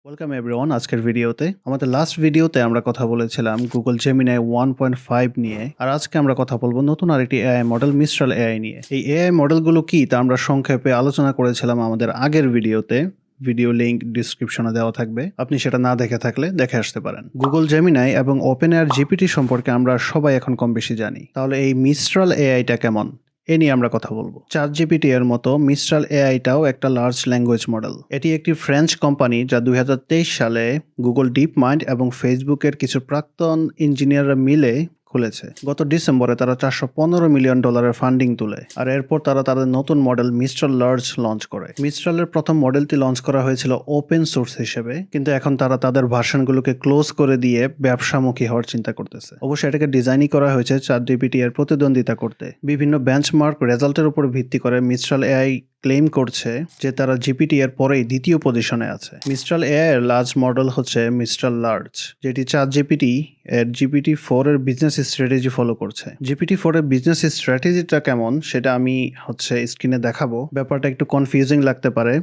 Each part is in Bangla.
ওয়েলকাম এভরিওয়ান আজকের ভিডিওতে। আমাদের লাস্ট ভিডিওতে আমরা কথা বলেছিলাম গুগল জেমিনাই 1.5 নিয়ে, আর আজকে আমরা কথা বলবো নতুন আরেকটি এআই মডেল মিস্ট্রাল এআই নিয়ে। এই এআই মডেলগুলো কি তা আমরা সংক্ষেপে আলোচনা করেছিলাম আমাদের আগের ভিডিওতে। ভিডিও লিংক ডিসক্রিপশনে দেওয়া থাকবে, আপনি সেটা না দেখে থাকলে দেখে আসতে পারেন। গুগল জেমিনাই এবং ওপেন এআই জিপিটি সম্পর্কে আমরা সবাই এখন কম বেশি জানি, তাহলে এই মিস্ট্রাল এআইটা কেমন এ নিয়ে আমরা কথা বলবো। চ্যাটজিপিটি এর মতো মিস্ট্রাল এআইটাও একটা লার্জ ল্যাঙ্গুয়েজ মডেল। এটি একটি ফ্রেঞ্চ কোম্পানি যা 2023 সালে গুগল ডিপ মাইন্ড এবং ফেসবুকের কিছু প্রাক্তন ইঞ্জিনিয়াররা মিলে খুলেছে। গত ডিসেম্বরে তারা $415 মিলিয়ন ফান্ডিং তুলে, আর এরপর তারা তাদের নতুন মডেল মিস্ট্রাল লার্জ লঞ্চ করে। মিস্ট্রালের প্রথম মডেলটি লঞ্চ করা হয়েছিল ওপেন সোর্স হিসেবে, কিন্তু এখন তারা তাদের ভার্সনগুলোকে ক্লোজ করে দিয়ে ব্যবসামুখী হওয়ার চিন্তা করতেছে। অবশ্যই এটাকে ডিজাইনই করা হয়েছে চ্যাটজিপিটি এর প্রতিদ্বন্দ্বিতা করতে। বিভিন্ন বেঞ্চমার্ক রেজাল্টের উপর ভিত্তি করে মিস্ট্রাল এআই ক্লেম করছে যে তারা জিপিটি এর পরেই দ্বিতীয় পজিশনে আছে। মিস্ট্রাল এআই এর লার্জ মডেল হচ্ছে মিস্ট্রাল লার্জ, যেটি চ্যাটজিপিটি এর GPT-4 এর বিজনেস স্ট্র্যাটেজি ফলো করছে। GPT-4 এর বিজনেস স্ট্র্যাটেজিটা কেমন সেটা আমি স্ক্রিনে দেখাবো। ব্যাপারটা একটু কনফিউজিং লাগতে পারে,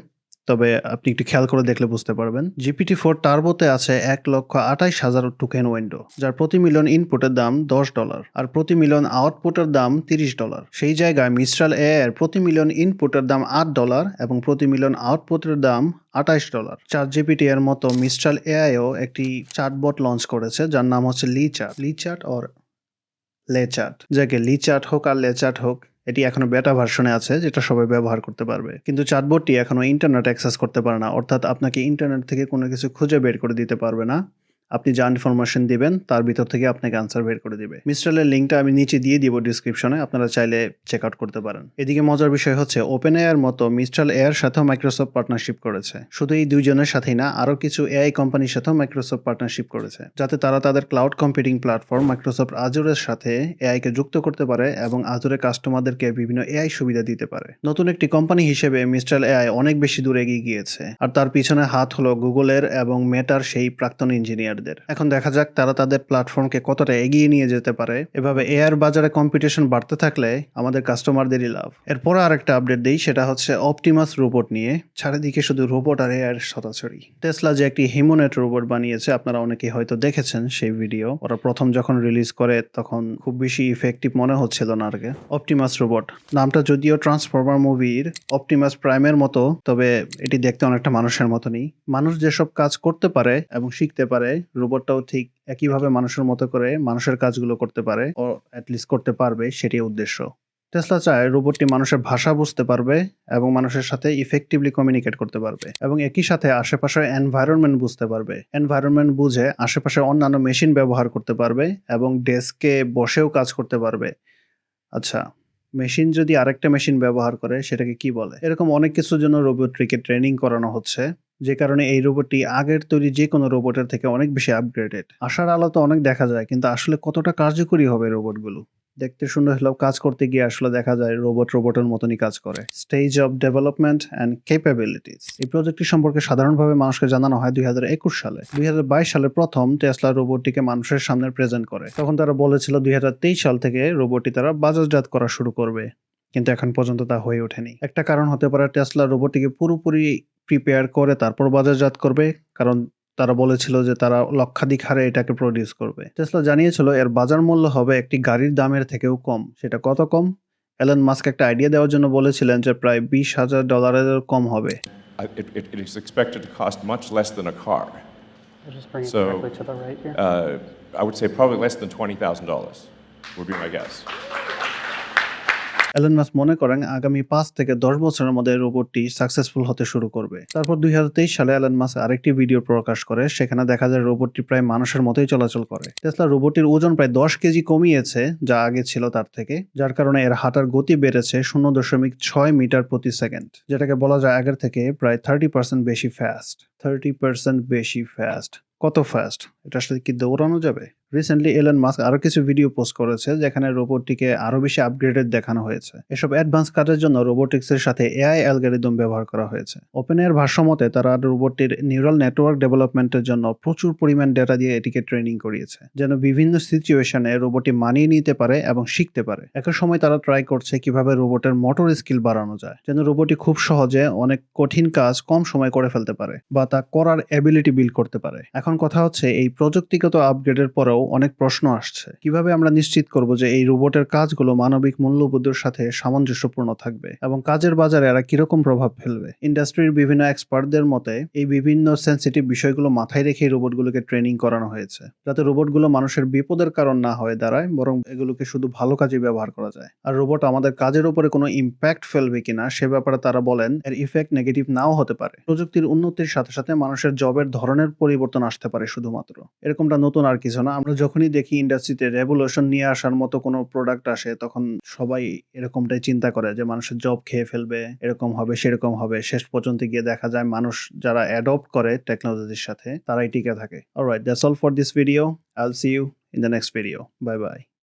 তবে আপনি একটু খেয়াল করে দেখলে বুঝতে পারবেন। GPT-4 টার্বোতে আছে 1,28,000 টোকেন উইন্ডো, যার প্রতি মিলিয়ন ইনপুটের দাম $10 আর প্রতি মিলিয়ন আউটপুটের দাম $30। সেই জায়গায় মিস্ট্রাল এআই এর প্রতি মিলিয়ন ইনপুটের দাম $8 এবং প্রতি মিলিয়ন আউটপুটের দাম $28। চ্যাটজিপিটি এর মতো মিস্ট্রাল এআইও একটি চ্যাটবট লঞ্চ করেছে যার নাম হচ্ছে লিচ্যাট অর লেচ্যাট। যাকে লিচ্যাট হোক আর লেচ্যাট হোক, এটি এখনো বেটা ভার্সনে আছে যেটা সবাই ব্যবহার করতে পারবে। কিন্তু চ্যাটবটটি এখনো ইন্টারনেট অ্যাক্সেস করতে পারে না, অর্থাৎ আপনাকে ইন্টারনেট থেকে কোনো কিছু খুঁজে বের করে দিতে পারবে না। আপনি যা ইনফরমেশন দিবেন তার ভিতর থেকে আপনাকে আনসার বের করে দিবে। মিস্ট্রালের লিঙ্কটা আমি নিচে দিয়ে দিব ডিসক্রিপশনে, আপনারা চাইলে চেক আউট করতে পারেন। এদিকে মজার বিষয় হচ্ছে ওপেন এআইয়ের মতো মিস্ট্রাল এআইয়ের সাথেও মাইক্রোসফট পার্টনারশিপ করেছে। শুধু এই দুইজনের সাথেই না, আরও কিছু এআই কোম্পানির সাথেও মাইক্রোসফট পার্টনারশিপ করেছে, যাতে তারা তাদের ক্লাউড কম্পিউটিং প্ল্যাটফর্ম মাইক্রোসফট আজুরের সাথে এআইকে যুক্ত করতে পারে এবং আজুরে কাস্টমারদেরকে বিভিন্ন এআই সুবিধা দিতে পারে। নতুন একটি কোম্পানি হিসেবে মিস্ট্রাল এআই অনেক বেশি দূর এগিয়ে গিয়েছে, আর তার পিছনে হাত হলো গুগলের এবং মেটার সেই প্রাক্তন ইঞ্জিনিয়ারদের। এখন দেখা যাক তারা তাদের প্ল্যাটফর্মকে কতটা এগিয়ে নিয়ে যেতে পারে। এভাবে এআইয়ের বাজারে কম্পিটিশন বাড়তে থাকলে আমাদের কাস্টমারদেরই লাভ। এরপর আরেকটা আপডেট দিই, সেটা হচ্ছে অপটিমাস রোবট নিয়ে। চারিদিকে শুধু রোবট আর এআইয়ের ছড়াছড়ি। টেসলা যে একটি হিউম্যানয়েড রোবট বানিয়েছে, আপনারা অনেকেই হয়তো দেখেছেন সেই ভিডিও। ওরা প্রথম যখন রিলিজ করে তখন খুব বেশি ইফেক্টিভ মনে হচ্ছিল না আগে। অপটিমাস রোবট নামটা যদিও ট্রান্সফর্মার মুভির অপটিমাস প্রাইমের মতো, তবে এটি দেখতে অনেকটা মানুষের মতনই। মানুষ যেসব কাজ করতে পারে এবং শিখতে পারে, রোবটটাও ঠিক একইভাবে মানুষের মতো করে মানুষের কাজগুলো করতে পারে, ও অ্যাটলিস্ট করতে পারবে, সেটাই উদ্দেশ্য। টেসলা চায় রোবটটি মানুষের ভাষা বুঝতে পারবে এবং মানুষের সাথে ইফেক্টিভলি কমিউনিকেট করতে পারবে, এবং একই সাথে আশেপাশের এনভায়রনমেন্ট বুঝতে পারবে। এনভায়রনমেন্ট বুঝে আশেপাশে অন্যান্য মেশিন ব্যবহার করতে পারবে এবং ডেস্কে বসেও কাজ করতে পারবে। আচ্ছা, মেশিন যদি আরেকটা মেশিন ব্যবহার করে সেটাকে কি বলে? এরকম অনেক কিছুর জন্য রোবটটিকে ট্রেনিং করানো হচ্ছে, যে কারণে এই রোবটটি আগের তৈরি যে কোনো রোবটের থেকে অনেক বেশি আপগ্রেডেড। আশার আলো তো অনেক দেখা যায়, কিন্তু আসলে কতটা কার্যকরী হবে রোবটগুলো? দেখতে সুন্দর হলেও কাজ করতে গিয়ে আসলে দেখা যায় রোবটের মতনই কাজ করে। Stage of development and capabilities. এই প্রজেক্টটি সম্পর্কে সাধারণভাবে মানুষকে জানানো হয় 2021 সালে। 2022 সালে প্রথম টেসলা রোবটটিকে মানুষের সামনে প্রেজেন্ট করে। তখন তারা বলেছিল 2023 সাল থেকে রোবটটি তারা বাজারজাত করা শুরু করবে, কিন্তু এখন পর্যন্ত তা হয়ে ওঠেনি। একটা কারণ হতে পারে টেসলা রোবটটিকে পুরোপুরি প্রিপেয়ার করে তারপর বাজারজাত করবে, কারণ তারা বলেছিল যে তারা লক্ষাধিক হারে এটাকে প্রডিউস করবে। টেসলা জানিয়েছিল এর বাজার মূল্য হবে একটি গাড়ির দামের থেকেও কম। সেটা কত কম? এলন মাস্ক একটা আইডিয়া দেওয়ার জন্য বলেছিলেন যে প্রায় $20,000 কম হবে। It is expected to cost much less than a car. We'll just bring it So, directly to the right here. I would say probably less than $20,000 would be my guess. Elon Musk মনে করেন আগামী 5 থেকে 10 বছরের মধ্যে রোবটটি সাকসেসফুল হতে শুরু করবে। তারপর 2023 সালে এলন মাস্ক আরেকটি ভিডিও প্রকাশ করে, সেখানে দেখা যায় রোবটটি প্রায় মানুষের মতোই চলাচল করে। টেসলা রোবটটির ওজন প্রায় 10 কেজি কমিয়েছে যা আগে ছিল তার থেকে, যার কারণে এর হাঁটার গতি বেড়েছে 0.6 মিটার প্রতি সেকেন্ড, যেটাকে বলা যায় আগের থেকে প্রায় 30% বেশি ফাস্ট। 30% বেশি ফাস্ট। কত ফাস্ট? এটার সাথে কি দৌড়ানো যাবে? রিসেন্টলি এলন মাস্ক আরো কিছু ভিডিও পোস্ট করেছে যেখানে রোবটটিকে আরো বেশি আপগ্রেডেড দেখানো হয়েছে। এসব অ্যাডভান্স কাজের জন্য রোবোটিক্সের সাথে এআই অ্যালগরিদম ব্যবহার করা হয়েছে। ওপেনএআইর ভাষ্যমতে তারা রোবটটির নিউরাল নেটওয়ার্ক ডেভেলপমেন্টের জন্য প্রচুর পরিমাণ ডেটা দিয়ে এটিকে ট্রেনিং করিয়েছে, যেন বিভিন্ন সিচুয়েশনে রোবটটি মানিয়ে নিতে পারে এবং শিখতে পারে। একই সময় তারা ট্রাই করছে কিভাবে রোবটের মোটর স্কিল বাড়ানো যায়, যেন রোবটটি খুব সহজে অনেক কঠিন কাজ কম সময় করে ফেলতে পারে বা তা করার এবিলিটি বিল্ড করতে পারে। এখন কথা হচ্ছে, এই প্রযুক্তিগত আপগ্রেডের পরেও অনেক প্রশ্ন আসছে, কিভাবে আমরা নিশ্চিত করব যে এই রোবটের কাজগুলো মানবিক মূল্যবোধের সাথে সামঞ্জস্যপূর্ণ থাকবে এবং কাজের বাজারে এরা কিরকম প্রভাব ফেলবে। ইন্ডাস্ট্রির বিভিন্ন এক্সপার্টদের মতে এই বিভিন্ন সেনসিটিভ বিষয়গুলো মাথায় রেখে রোবটগুলোকে ট্রেনিং করানো হয়েছে, যাতে রোবটগুলো মানুষের বিপদের কারণ না হয়ে দাঁড়ায়, বরং এগুলোকে শুধু ভালো কাজে ব্যবহার করা যায়। আর রোবট আমাদের কাজের উপরে কোনো ইম্প্যাক্ট ফেলবে কিনা সে ব্যাপারে তারা বলেন এর ইফেক্ট নেগেটিভ নাও হতে পারে। প্রযুক্তির উন্নতির সাথে সাথে মানুষের জবের ধরনের পরিবর্তন আসতে পারে শুধুমাত্র। এরকমটা নতুন আর কিছু না। আমরা যখনই দেখি ইন্ডাস্ট্রিতে রেভলিউশন নিয়ে আসার মতো কোনো প্রোডাক্ট আসে, তখন সবাই এরকমটাই চিন্তা করে যে মানুষের জব খেয়ে ফেলবে, এরকম হবে সেরকম হবে। শেষ পর্যন্ত গিয়ে দেখা যায় মানুষ যারা অ্যাডপ্ট করে টেকনোলজির সাথে তারাই টিকে থাকে। Alright, that's all for this video. I'll see you in the next video. Bye by.